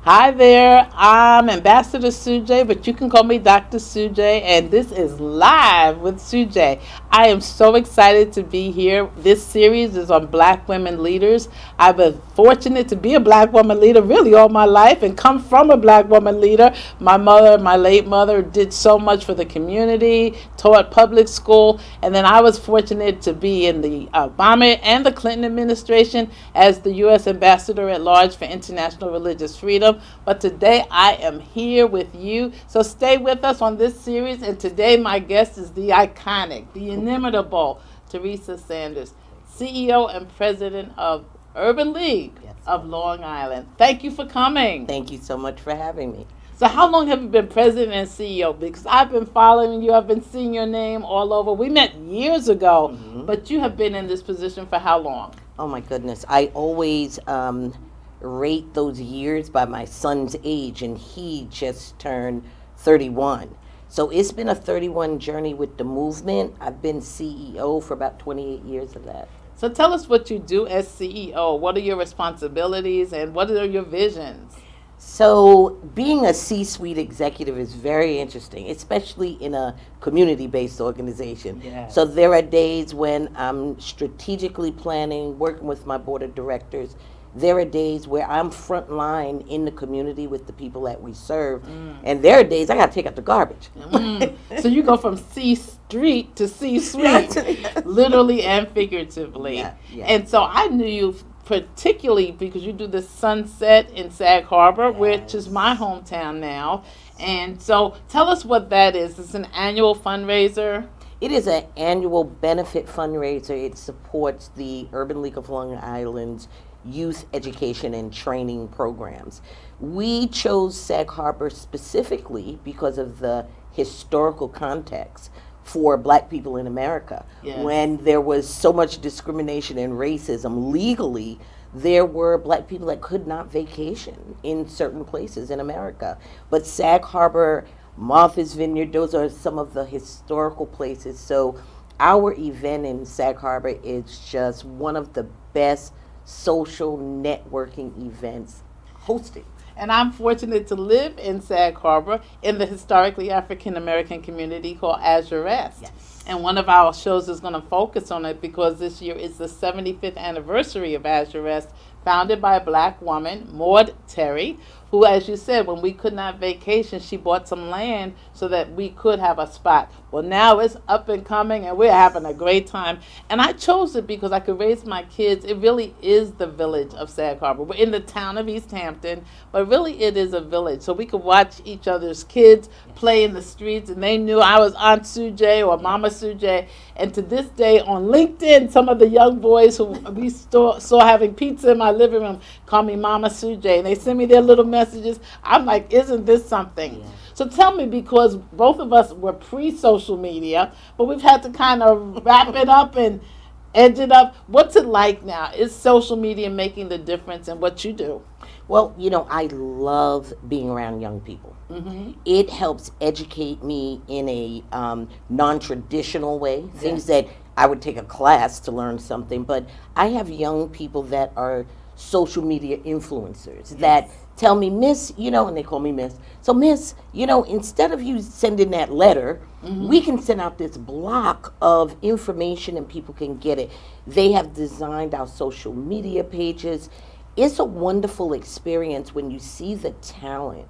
Hi there, I'm Ambassador Sujay, but you can call me Dr. Sujay, and this is Live with Sujay. I am so excited to be here. This series is on Black women leaders. I've been fortunate to be a Black woman leader really all my life and come from a Black woman leader. My mother, my late mother, did so much for the community, taught public school, and then I was fortunate to be in the Obama and the Clinton administration as the U.S. Ambassador at Large for International Religious Freedom. But today I am here with you. So stay with us on this series. And today my guest is the iconic, the inimitable Theresa Sanders, CEO and President of Urban League of Long Island. Thank you for coming. Thank you so much for having me. So how long have you been president and CEO? Because I've been following you. I've been seeing your name all over. We met years ago, but you have been in this position for how long? Oh my goodness. I always rate those years by my son's age, and he just turned 31. So it's been a 31 journey with the movement. I've been CEO for about 28 years of that. So tell us what you do as CEO. What are your responsibilities and what are your visions? So being a C-suite executive is very interesting, especially in a community-based organization. Yes. So there are days when I'm strategically planning, working with my board of directors. There are days where I'm front line in the community with the people that we serve. And there are days I got to take out the garbage. So you go from C Street to C Suite, literally and figuratively. Yeah, yeah. And so I knew you particularly because you do the Sunset in Sag Harbor, which is my hometown now. And so tell us what that is. It's an annual fundraiser. It is an annual benefit fundraiser. It supports the Urban League of Long Island's youth education and training programs. We chose Sag Harbor specifically because of the historical context for Black people in America. Yes. When there was so much discrimination and racism legally, there were Black people that could not vacation in certain places in America. But Sag Harbor, Martha's Vineyard, those are some of the historical places. So our event in Sag Harbor is just one of the best social networking events hosted. And I'm fortunate to live in Sag Harbor in the historically African American community called Azurest. Yes. And one of our shows is going to focus on it because this year is the 75th anniversary of Azurest, founded by a Black woman, Maud Terry, who, as you said, when we could not vacation, she bought some land so that we could have a spot. Well, now it's up and coming, and we're having a great time. And I chose it because I could raise my kids. It really is the village of Sag Harbor. We're in the town of East Hampton, but really it is a village. So we could watch each other's kids play in the streets, and they knew I was Aunt Sujay or Mama Sujay. And to this day on LinkedIn, some of the young boys who we saw having pizza in my living room call me Mama Sujay, and they send me their little messages. I'm like, isn't this something? Yeah. So tell me, because both of us were pre-social media, but we've had to kind of wrap it up and edge it up. What's it like now? Is social media making the difference in what you do? Well, you know, I love being around young people. It helps educate me in a non-traditional way, things that I would take a class to learn something, but I have young people that are social media influencers that tell me, Miss, you know, and they call me Miss. So, Miss, you know, instead of you sending that letter, we can send out this block of information and people can get it. They have designed our social media pages. It's a wonderful experience when you see the talent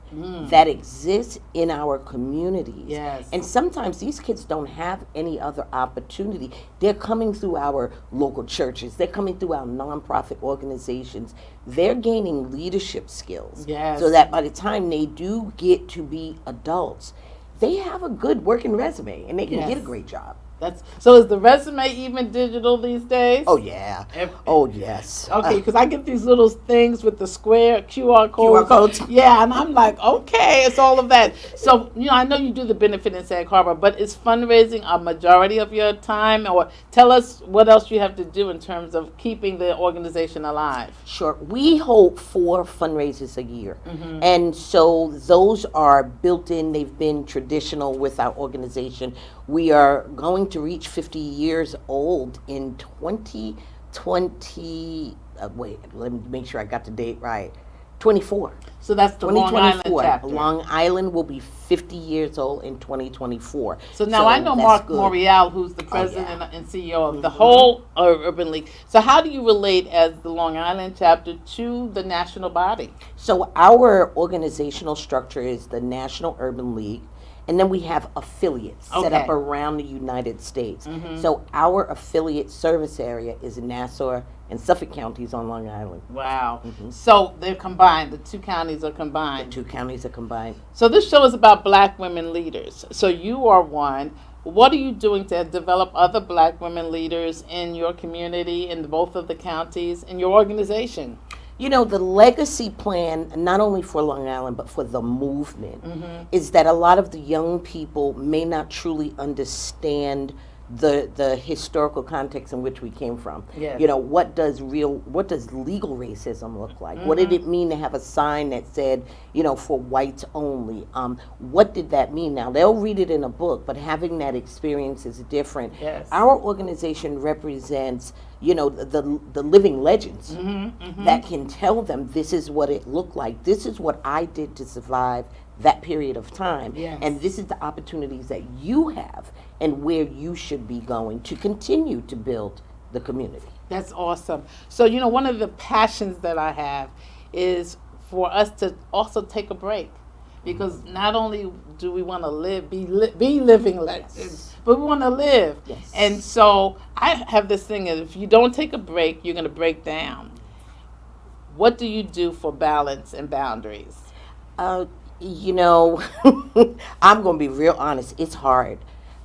that exists in our communities. Yes. And sometimes these kids don't have any other opportunity. They're coming through our local churches. They're coming through our nonprofit organizations. They're gaining leadership skills. Yes. So that by the time they do get to be adults, they have a good working resume and they can get a great job. So is the resume even digital these days? Oh, yeah. Oh, yes. Okay, because I get these little things with the square QR codes. QR codes. Yeah, and I'm like, okay, it's all of that. So, you know, I know you do the benefit in Sag Harbor, but is fundraising a majority of your time? Or tell us what else you have to do in terms of keeping the organization alive. Sure. We hold 4 fundraisers a year. And so those are built in. They've been traditional with our organization. We are going to reach 50 years old in 2020. Wait, let me make sure I got the date right. 24. So that's the Long Island 2024. chapter. Long Island will be 50 years old in 2024. So now I know that's Mark good. Morial, who's the Oh, president yeah. and CEO of the whole Urban League. So how do you relate as the Long Island chapter to the national body? So our organizational structure is the National Urban League, and then we have affiliates set up Okay. around the United States. So our affiliate service area is Nassau and Suffolk counties on Long Island. Wow. So they're combined. The two counties are The combined. two counties are combined. So this show is about black women leaders. So you are one. What are you doing to develop other black women leaders in your community, in both of the counties, in your organization? You know, the legacy plan, not only for Long Island, but for the movement, is that a lot of the young people may not truly understand the historical context in which we came from. Yes. You know, what does legal racism look like? What did it mean to have a sign that said, you know, for whites only? What did that mean? Now, they'll read it in a book, but having that experience is different. Yes. Our organization represents, you know, the living legends that can tell them this is what it looked like. This is what I did to survive that period of time. Yes. And this is the opportunities that you have and where you should be going to continue to build the community. That's awesome. So, you know, one of the passions that I have is for us to also take a break. Because not only do we want to live, be living legends, but we want to live. Yes. And so I have this thing that if you don't take a break, you're going to break down. What do you do for balance and boundaries? You know, I'm going to be real honest. It's hard.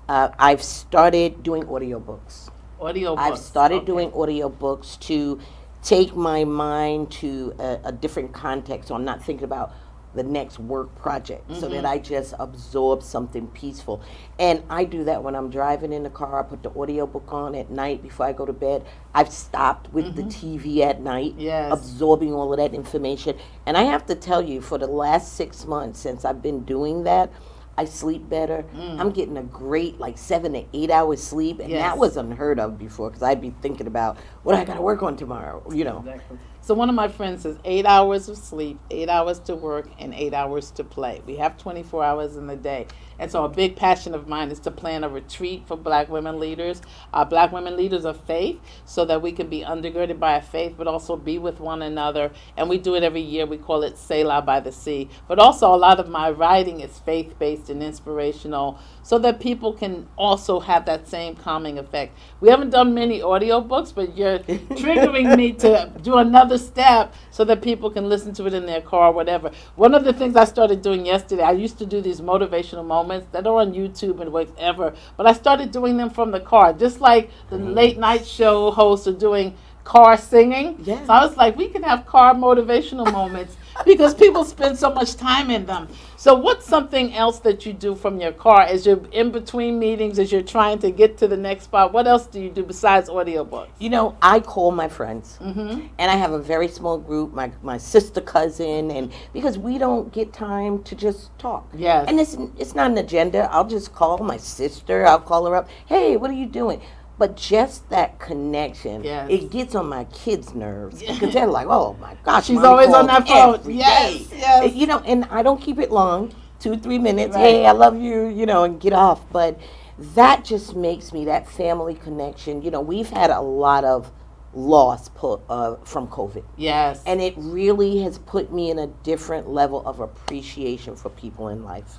I've started doing audiobooks. I've started doing audiobooks to take my mind to a different context. So I'm not thinking about the next work project, so that I just absorb something peaceful. And I do that when I'm driving in the car. I put the audiobook on at night before I go to bed. I've stopped with the TV at night, Yes. absorbing all of that information. And I have to tell you, for the last 6 months since I've been doing that, I sleep better. I'm getting a great 7 to 8 hours sleep, and Yes. that was unheard of before, because I'd be thinking about what I got to work on tomorrow, you know. Exactly. So one of my friends says 8 hours of sleep, 8 hours to work, and 8 hours to play. We have 24 hours in the day. And so a big passion of mine is to plan a retreat for black women leaders, black women leaders of faith, so that we can be undergirded by a faith, but also be with one another. And we do it every year. We call it Selah by the Sea. But also a lot of my writing is faith-based and inspirational, so that people can also have that same calming effect. We haven't done many audiobooks, but you're triggering me to do another step so that people can listen to it in their car or whatever. One of the things I started doing yesterday, I used to do these motivational moments that are on YouTube and whatever, but I started doing them from the car, just like the late night show hosts are doing car singing. Yes. So I was like, we can have car motivational moments because people spend so much time in them. So what's something else that you do from your car as you're in between meetings, as you're trying to get to the next spot? What else do you do besides audiobooks? You know, I call my friends, and I have a very small group, my sister, cousin, and because we don't get time to just talk. Yes. And it's not an agenda. I'll just call my sister. I'll call her up. Hey, what are you doing? But just that connection, Yes. it gets on my kids' nerves because they're like, "Oh my gosh, She's Mommy always on calls that phone." every Yes, day." yes. You know, and I don't keep it long, 2-3 minutes. Right. Hey, I love you, you know, and get off. But that just makes me that family connection. You know, we've had a lot of loss from COVID. Yes. And it really has put me in a different level of appreciation for people in life.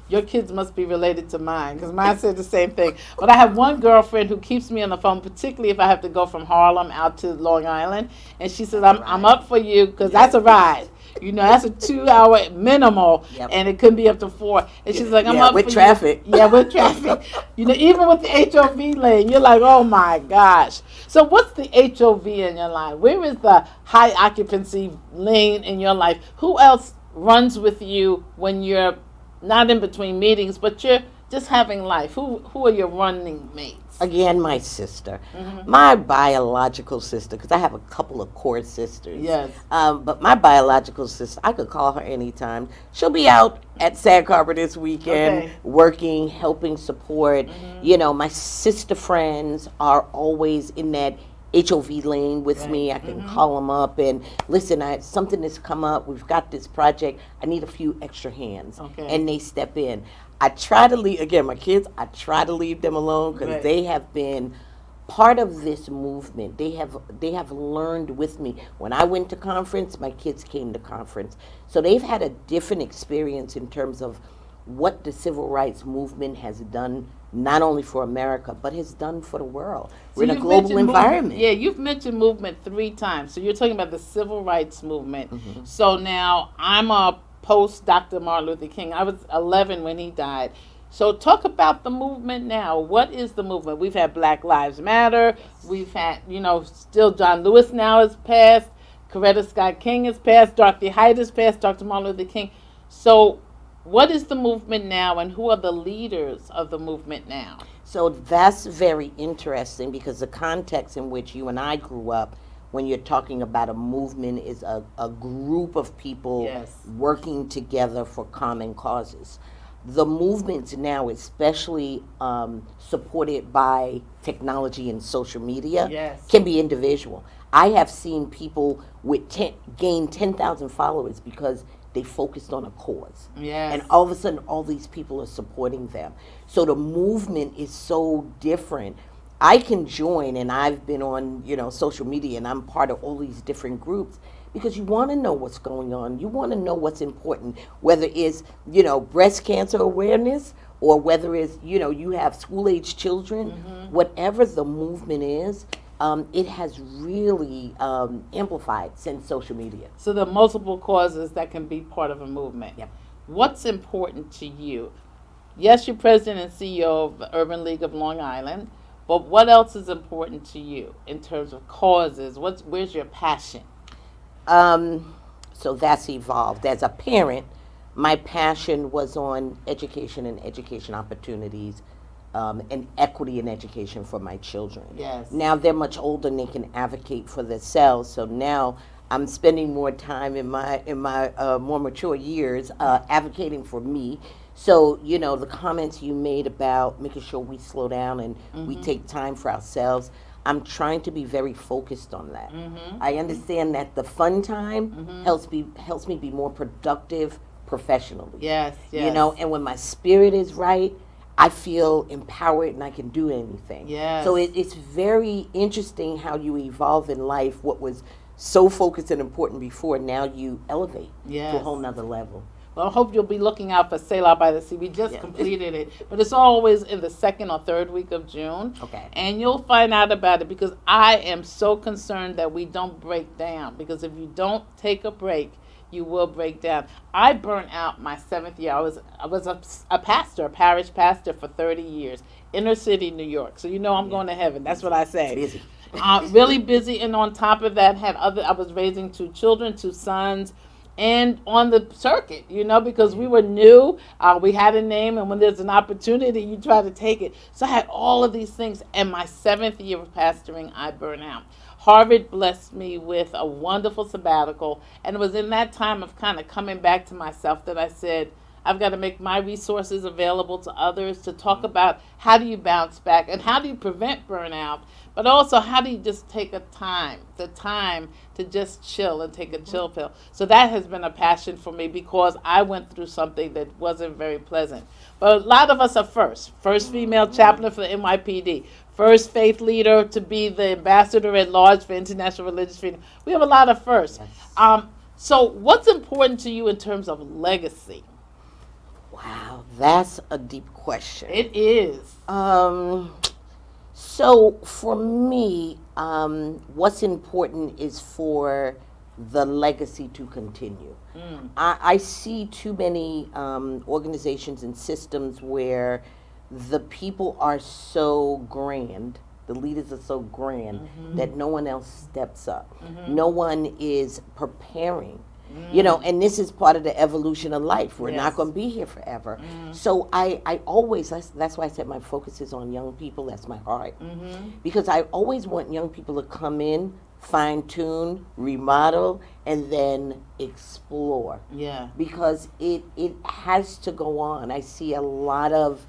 Your kids must be related to mine, because mine said the same thing. But I have one girlfriend who keeps me on the phone, particularly if I have to go from Harlem out to Long Island. And she says, I'm up for you, because that's a ride. You know, that's a 2-hour minimal, and it could be up to 4. And she's like, I'm up with for traffic. you. Yeah, with traffic. You know, even with the HOV lane, you're like, oh my gosh. So what's the HOV in your life? Where is the high occupancy lane in your life? Who else runs with you when you're not in between meetings, but you're just having life? Who are your running mates? Again, my sister, my biological sister, because I have a couple of core sisters. Yes. But my biological sister, I could call her anytime. She'll be out at Sag Harbor this weekend, Okay. working, helping support. You know, my sister friends are always in that HOV lane with Right. me. I can call them up and listen. Something has come up. We've got this project. I need a few extra hands, Okay. and they step in. I try to leave again. My kids, I try to leave them alone because Right. they have been part of this movement. They have learned with me. When I went to conference, my kids came to conference, so they've had a different experience in terms of what the civil rights movement has done, not only for America, but has done for the world. We're in a you've global mentioned environment. Yeah, you've mentioned movement 3 times. So you're talking about the civil rights movement. Mm-hmm. So now I'm a post Dr. Martin Luther King. I was 11 when he died. So talk about the movement now. What is the movement? We've had Black Lives Matter. We've had, still John Lewis now has passed. Coretta Scott King has passed. Dorothy Height has passed. Dr. Martin Luther King. So what is the movement now, and who are the leaders of the movement now? So that's very interesting because the context in which you and I grew up, when you're talking about a movement, is a group of people Yes. working together for common causes. The movements now, especially supported by technology and social media, Yes. can be individual. I have seen people gain 10,000 followers because they focused on a cause. Yes. And all of a sudden, all these people are supporting them. So the movement is so different. I can join, and I've been on, social media, and I'm part of all these different groups because you want to know what's going on. You want to know what's important, whether it's, breast cancer awareness or whether it's, you have school-age children, whatever the movement is. It has really amplified since social media. So there are multiple causes that can be part of a movement. Yep. What's important to you? Yes, you're president and CEO of the Urban League of Long Island, but what else is important to you in terms of causes? Where's your passion? So that's evolved. As a parent, my passion was on education and education opportunities, and equity in education for my children. Yes. Now they're much older and they can advocate for themselves. So now I'm spending more time in my more mature years advocating for me. So the comments you made about making sure we slow down and we take time for ourselves. I'm trying to be very focused on that. I understand that the fun time helps me be more productive professionally. Yes, yes. And when my spirit is right, I feel empowered and I can do anything. Yes. So it's very interesting how you evolve in life. What was so focused and important before, now you elevate to a Yes. whole nother level. Well, I hope you'll be looking out for Sail by the Sea. We just Yeah. completed it, but it's always in the second or third week of June. Okay. And you'll find out about it because I am so concerned that we don't break down. Because if you don't take a break, you will break down. I burnt out my 7th year. I was a pastor, a parish pastor for 30 years, inner city New York. So I'm going to heaven. That's what I say. Busy. Really busy, and on top of that, I was raising 2 children, 2 sons, and on the circuit, because we were new, we had a name, and when there's an opportunity, you try to take it. So I had all of these things, and my 7th year of pastoring, I burned out. Harvard blessed me with a wonderful sabbatical, and it was in that time of kind of coming back to myself that I said, I've got to make my resources available to others to talk about how do you bounce back and how do you prevent burnout, but also how do you just take the time to just chill and take a chill pill. So that has been a passion for me because I went through something that wasn't very pleasant. But a lot of us are first female chaplain for the NYPD, first faith leader to be the ambassador at large for international religious freedom. We have a lot of firsts. Yes. So what's important to you in terms of legacy? Wow, that's a deep question. It is. So for me, what's important is for the legacy to continue. I see too many organizations and systems where the people are so grand, the leaders are so grand that no one else steps up. No one is preparing. And this is part of the evolution of life. We're not going to be here forever. So I always, that's why I said my focus is on young people. That's my heart. Because I always want young people to come in, fine tune, remodel, and then explore. Yeah. Because it has to go on. I see a lot of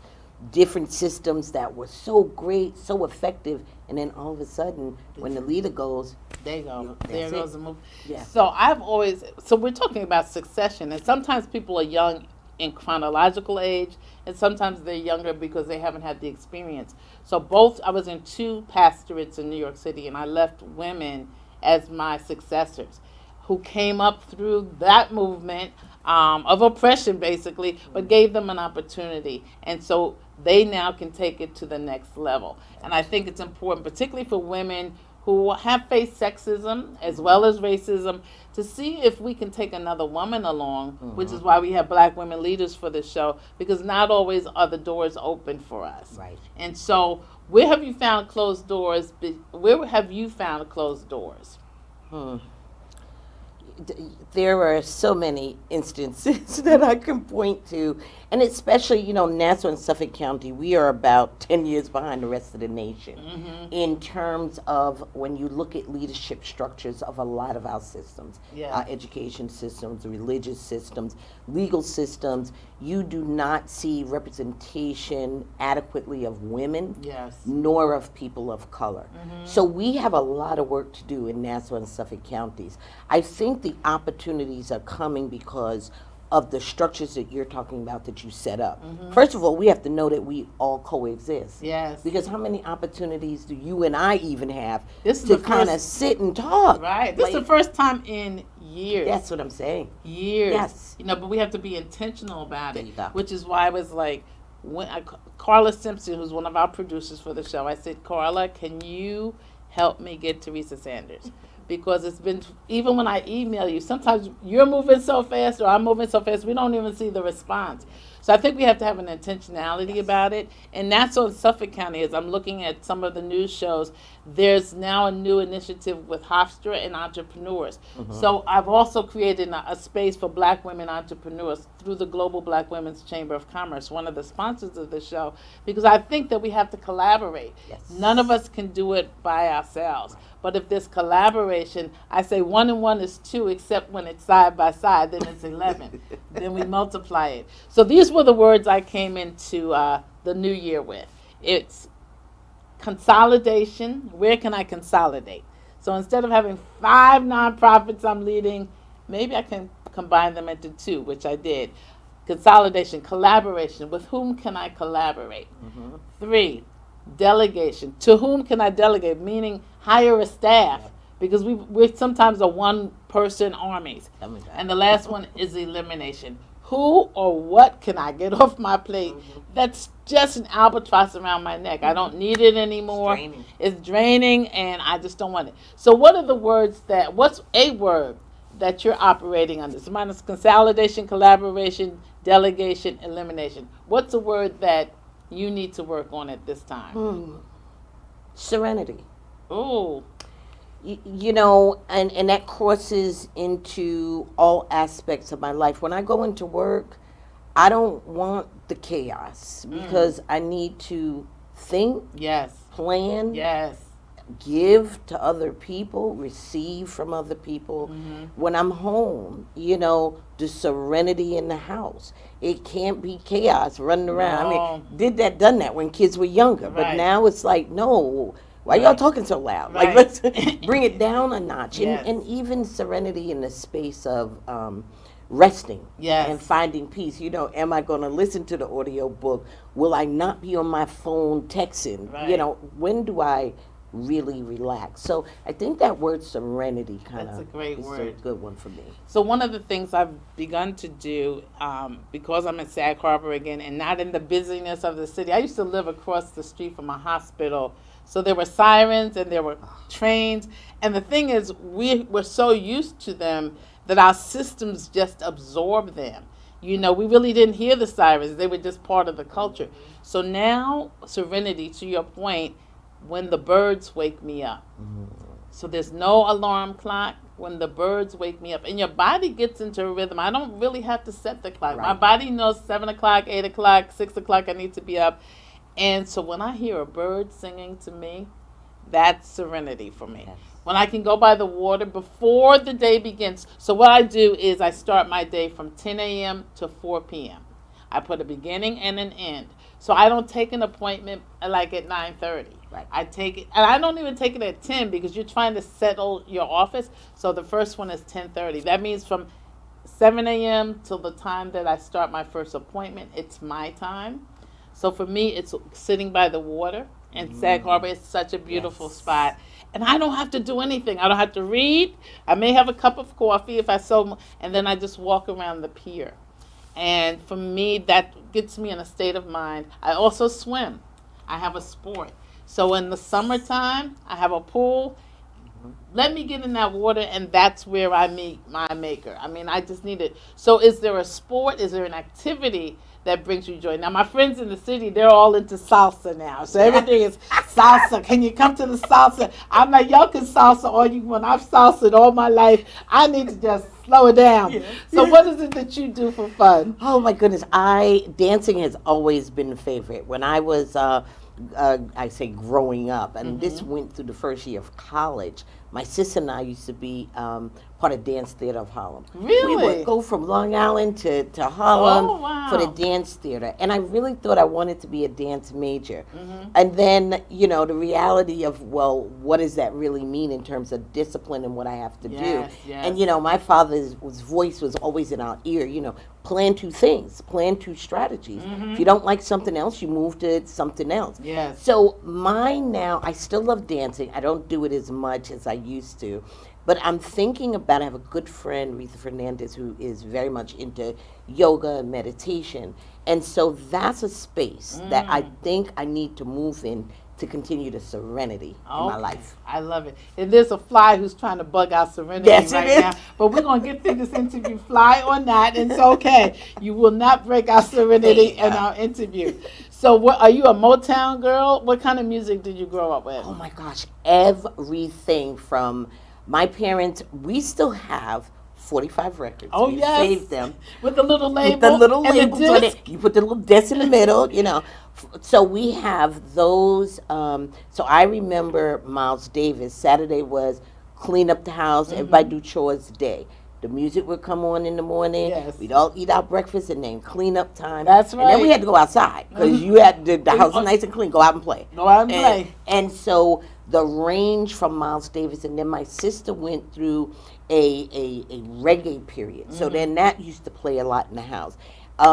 different systems that were so great, so effective, and then all of a sudden, when the leader goes, there you go. that's There it. goes the move. Yeah. So we're talking about succession, and sometimes people are young in chronological age, and sometimes they're younger because they haven't had the experience. So I was in 2 pastorates in New York City, and I left women as my successors who came up through that movement of oppression, basically, but gave them an opportunity. And so they now can take it to the next level. And I think it's important, particularly for women who have faced sexism as well as racism, to see if we can take another woman along, which is why we have Black women leaders for this show, because not always are the doors open for us. Right. And so, where have you found closed doors? Where have you found closed doors? There are so many instances that I can point to, and especially, Nassau and Suffolk County, we are about 10 years behind the rest of the nation in terms of when you look at leadership structures of a lot of our systems, our education systems, religious systems, legal systems. You do not see representation adequately of women, nor of people of color. So we have a lot of work to do in Nassau and Suffolk counties. I think the opportunities are coming because of the structures that you're talking about that you set up. First of all, we have to know that we all coexist. Yes. Because how many opportunities do you and I even have This is to the kind of first- sit and talk? Right. This is the first time in years. That's what I'm saying. Years. Yes. But we have to be intentional about There it. you go. Which is why I was like, Carla Simpson, who's one of our producers for the show, I said, Carla, can you help me get Theresa Sanders? Because it's been, even when I email you, sometimes you're moving so fast or I'm moving so fast, we don't even see the response. So I think we have to have an intentionality about it. And that's what Suffolk County is. I'm looking at some of the news shows. There's now a new initiative with Hofstra and entrepreneurs. So I've also created a space for Black women entrepreneurs through the Global Black Women's Chamber of Commerce, one of the sponsors of the show, because I think that we have to collaborate. Yes. None of us can do it by ourselves. But if there's collaboration, I say 1 and 1 is 2, except when it's side by side, then it's 11. Then we multiply it. So these were the words I came into the new year with. It's consolidation. Where can I consolidate? So instead of having 5 nonprofits I'm leading, maybe I can combine them into 2, which I did. Consolidation, collaboration. With whom can I collaborate? 3, delegation. To whom can I delegate? Meaning hire a staff, because we're sometimes a one-person armies. And the last one is elimination. Who or what can I get off my plate? That's just an albatross around my neck. I don't need it anymore. It's draining, and I just don't want it. So what's a word that you're operating under? So mine is consolidation, collaboration, delegation, elimination. What's a word that you need to work on at this time? Serenity. Oh. And that crosses into all aspects of my life. When I go into work, I don't want the chaos because I need to think, plan, give to other people, receive from other people. When I'm home, the serenity in the house. It can't be chaos running around. No. I mean, done that when kids were younger, but now it's like, no. Why y'all talking so loud? Like, let's bring it down a notch. And even serenity in the space of resting and finding peace. Am I going to listen to the audio book? Will I not be on my phone texting? When do I really relax? So I think that word serenity That's a great is word. a good one for me. So one of the things I've begun to do, because I'm in Sag Harbor again and not in the busyness of the city, I used to live across the street from a hospital. So there were sirens and there were trains. And the thing is, we were so used to them that our systems just absorbed them. We really didn't hear the sirens. They were just part of the culture. So now, serenity, to your point, when the birds wake me up. So there's no alarm clock when the birds wake me up. And your body gets into a rhythm. I don't really have to set the clock. My body knows 7 o'clock, 8 o'clock, 6 o'clock I need to be up. And so when I hear a bird singing to me, that's serenity for me. Yes. When I can go by the water before the day begins. So what I do is I start my day from 10 a.m. to 4 p.m. I put a beginning and an end. So I don't take an appointment like at 9:30. Right. I take it, and I don't even take it at 10 because you're trying to settle your office. So the first one is 10:30. That means from 7 a.m. till the time that I start my first appointment, it's my time. So for me, it's sitting by the water. And Sag Harbor is such a beautiful spot. And I don't have to do anything. I don't have to read. I may have a cup of coffee if I so, and then I just walk around the pier. And for me, that gets me in a state of mind. I also swim. I have a sport. So in the summertime, I have a pool. Let me get in that water, and that's where I meet my maker. I mean, I just need it. So is there a sport? Is there an activity that brings you joy? Now, my friends in the city, they're all into salsa now. So everything is salsa. Can you come to the salsa? I'm like, y'all can salsa all you want. I've salsa'd all my life. I need to just slow it down. Yeah. So what is it that you do for fun? Oh, my goodness. Dancing has always been a favorite. When I was, I say growing up, and this went through the first year of college, my sister and I used to be part of Dance Theater of Harlem. Really? We would go from Long Island to Harlem for the dance theater. And I really thought I wanted to be a dance major. And then, the reality of, well, what does that really mean in terms of discipline and what I have to do? Yes. And, my father's voice was always in our ear, plan two things, plan two strategies. If you don't like something else, you move to something else. Yes. So mine now, I still love dancing. I don't do it as much as I used to. But I'm thinking about, I have a good friend, Rita Fernandez, who is very much into yoga and meditation. And so that's a space that I think I need to move in to continue the serenity in my life. I love it. And there's a fly who's trying to bug out serenity now. But we're going to get through this interview, fly or not. And it's okay. You will not break our serenity in our interview. So are you a Motown girl? What kind of music did you grow up with? Oh my gosh, everything from my parents. We still have 45 records. Oh, we yes. saved them. With the little label? With the little label. The you put the little disc in the middle, So we have those. So I remember Miles Davis. Saturday was clean up the house, everybody do chores day. The music would come on in the morning. Yes. We'd all eat our breakfast and then clean up time. That's right. And then we had to go outside because you had the house was nice and clean. Go out and play. Go out and play. And so the range from Miles Davis, and then my sister went through a reggae period. So then that used to play a lot in the house.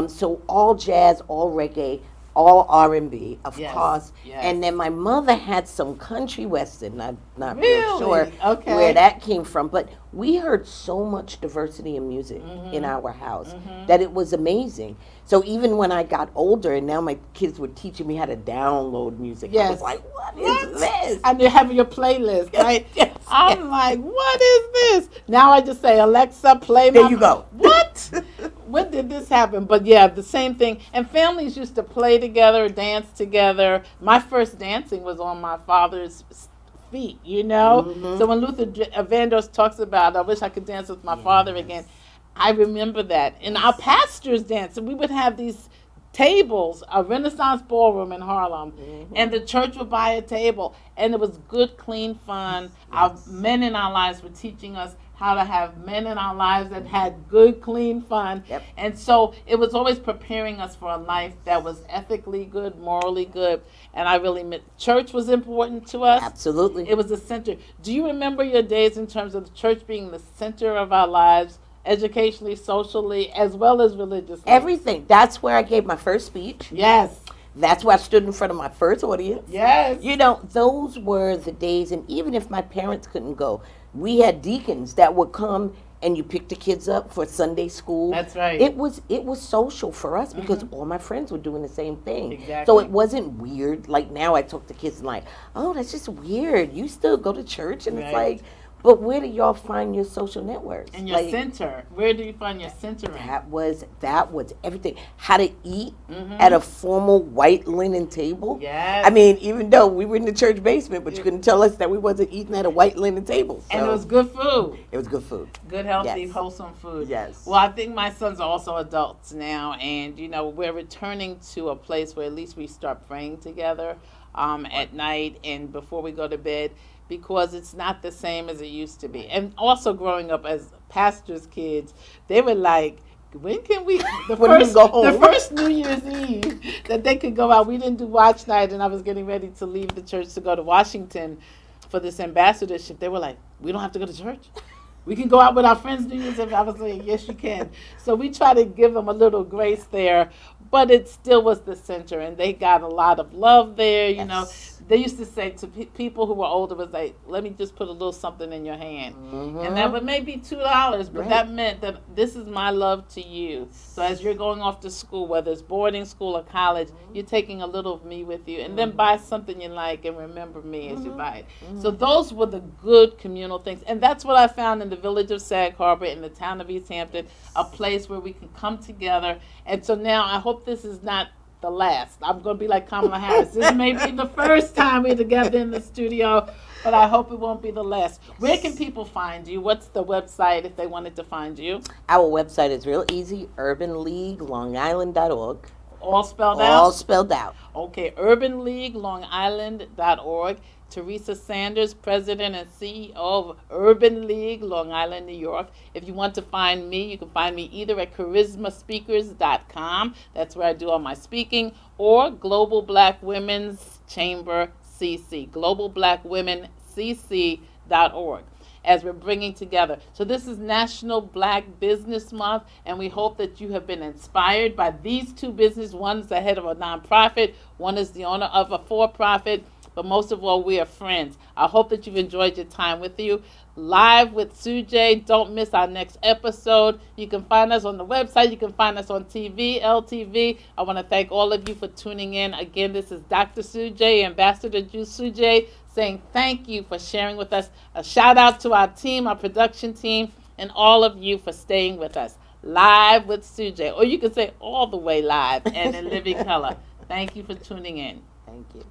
So all jazz, all reggae, all R&B, of course. Yes. And then my mother had some country western. I'm not Really? real sure where that came from. But we heard so much diversity in music in our house that it was amazing. So even when I got older and now my kids were teaching me how to download music, I was like, what is this? And you're having your playlist, right? Yes. I'm like, what is this? Now I just say, Alexa, play my... There you go. What? When did this happen? But yeah, the same thing. And families used to play together, dance together. My first dancing was on my father's feet, So when Luther Vandross talks about, I wish I could dance with my father again, I remember that. And our pastors danced, and we would have these tables, a Renaissance ballroom in Harlem, and the church would buy a table, and it was good, clean fun. Our men in our lives were teaching us how to have men in our lives that had good, clean fun. And so it was always preparing us for a life that was ethically good, morally good. And I really meant church was important to us. Absolutely. It was the center. Do you remember your days in terms of the church being the center of our lives, educationally, socially, as well as religiously? Everything. That's where I gave my first speech. Yes. That's where I stood in front of my first audience. Yes. Those were the days, and even if my parents couldn't go, we had deacons that would come and you pick the kids up for Sunday school. That's right. It was social for us because all my friends were doing the same thing. Exactly. So it wasn't weird. Like now I talk to kids and like, oh, that's just weird. You still go to church? And it's like, but where do y'all find your social networks? And your center. Where do you find your center? That was everything. How to eat at a formal white linen table. Yes. I mean, even though we were in the church basement, but you couldn't tell us that we wasn't eating at a white linen table. So. And it was good food. It was good food. Good, healthy, wholesome food. Yes. Well, I think my sons are also adults now, and we're returning to a place where at least we start praying together at night and before we go to bed, because it's not the same as it used to be. And also growing up as pastors' kids, they were like, when can we When we go home. the first New Year's Eve that they could go out. We didn't do watch night, and I was getting ready to leave the church to go to Washington for this ambassadorship. They were like, we don't have to go to church. We can go out with our friends New Year's Eve. I was like, yes, you can. So we try to give them a little grace there, but it still was the center, and they got a lot of love there. You know, they used to say to people who were older, was like, let me just put a little something in your hand. And that would maybe $2, but that meant that this is my love to you. So as you're going off to school, whether it's boarding school or college, you're taking a little of me with you, and then buy something you like and remember me as you buy it. So those were the good communal things, and that's what I found in the village of Sag Harbor, in the town of East Hampton, a place where we can come together. And so now I hope this is not the last. I'm going to be like Kamala Harris. This may be the first time we're together in the studio, but I hope it won't be the last. Where can people find you? What's the website if they wanted to find you? Our website is real easy, urbanleaguelongisland.org. All spelled out? All spelled out. Okay, urbanleaguelongisland.org. Theresa Sanders, President and CEO of Urban League, Long Island, New York. If you want to find me, you can find me either at charismaspeakers.com. That's where I do all my speaking, or Global Black Women's Chamber CC, globalblackwomencc.org, as we're bringing together. So this is National Black Business Month, and we hope that you have been inspired by these two businesses. One is the head of a nonprofit, one is the owner of a for-profit, but most of all, we are friends. I hope that you've enjoyed your time with you. Live with Sujay. Don't miss our next episode. You can find us on the website. You can find us on TV, LTV. I want to thank all of you for tuning in. Again, this is Dr. Sujay, Ambassador Sujay, saying thank you for sharing with us. A shout out to our team, our production team, and all of you for staying with us. Live with Sujay. Or you can say all the way live and in living color. Thank you for tuning in. Thank you.